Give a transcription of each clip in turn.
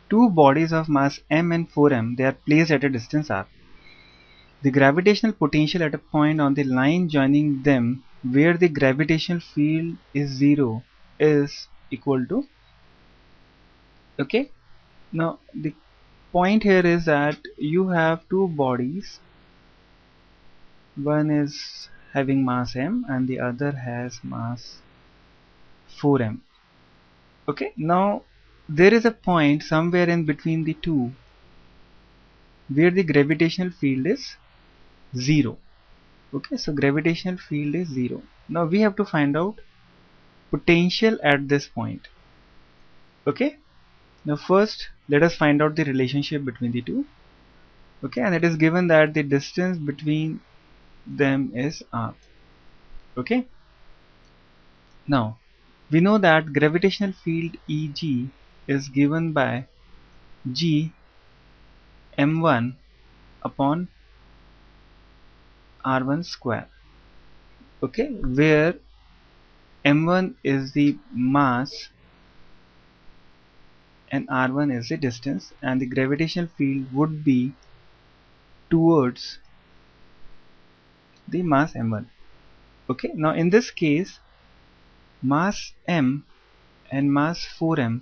two bodies of mass m and 4m, they are placed at a distance r. The gravitational potential at a point on the line joining them where the gravitational field is 0 is equal to, okay, now the point here is that you have two bodies, one is having mass m and the other has mass 4m. Okay, now there is a point somewhere in between the two where the gravitational field is 0. Okay, so gravitational field is 0. Now we have to find out potential at this point. Okay, now first let us find out the relationship between the two. Okay, and it is given that the distance between them is r. Okay, now we know that gravitational field Eg is given by G m1 upon r1 square. Okay, where m1 is the mass and r1 is the distance, and the gravitational field would be towards the mass m1. Okay, now in this case mass m and mass 4m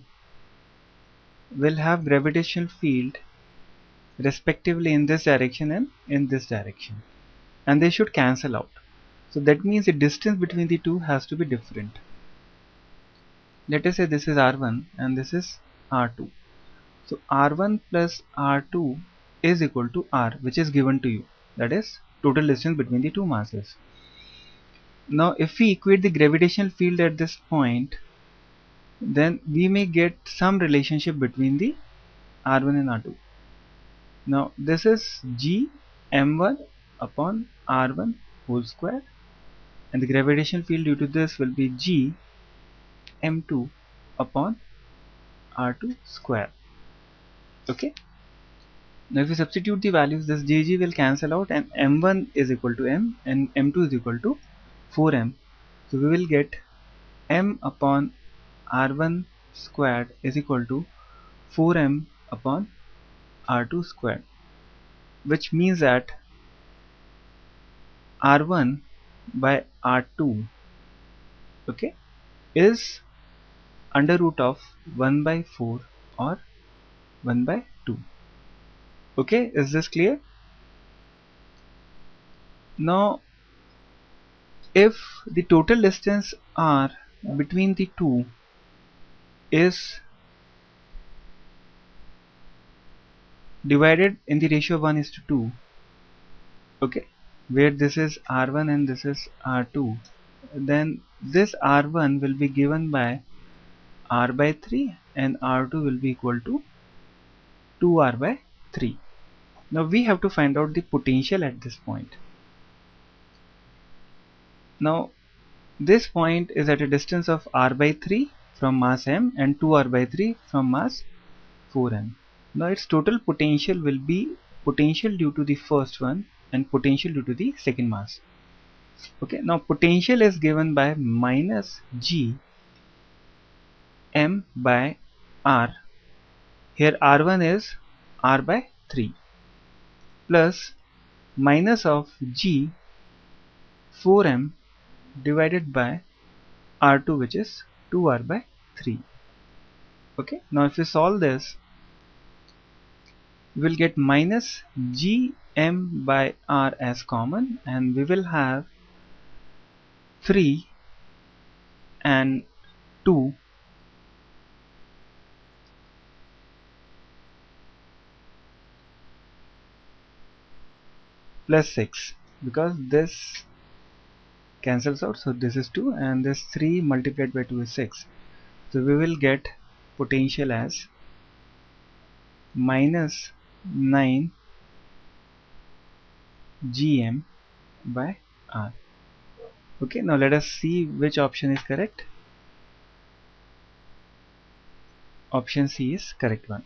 will have gravitational field respectively in this direction and in this direction, and they should cancel out. So that means the distance between the two has to be different. Let us say this is r1 and this is r2. So r1 plus r2 is equal to r, which is given to you, that is total distance between the two masses. Now if we equate the gravitational field at this point, then we may get some relationship between the r1 and r2. Now this is G m1 upon r1 whole square, and the gravitational field due to this will be G m2 upon r2 square. Okay, now if we substitute the values, this Gg will cancel out and m1 is equal to m and m2 is equal to 4m. So we will get m upon r1 squared is equal to 4m upon r2 squared, which means that r1 by r2, okay, is under root of 1 by 4 or 1 by 2. Okay, is this clear? Now if the total distance r between the two is divided in the ratio of 1:2, okay, where this is r1 and this is r2, then this r1 will be given by r by 3 and r2 will be equal to 2r by 3. Now we have to find out the potential at this point. Now this point is at a distance of r by 3 from mass m and 2r by 3 from mass 4m. Now its total potential will be potential due to the first one and potential due to the second mass. Okay, now potential is given by minus G m by r. Here r1 is r by 3 plus minus of G 4m divided by r2, which is 2r by 3. Okay, now if we solve this, we will get minus Gm by r as common, and we will have 3 and 2 plus 6, because this cancels out, so this is 2 and this 3 multiplied by 2 is 6. So we will get potential as minus 9 Gm by r. Okay, now let us see which option is correct. Option C is correct one.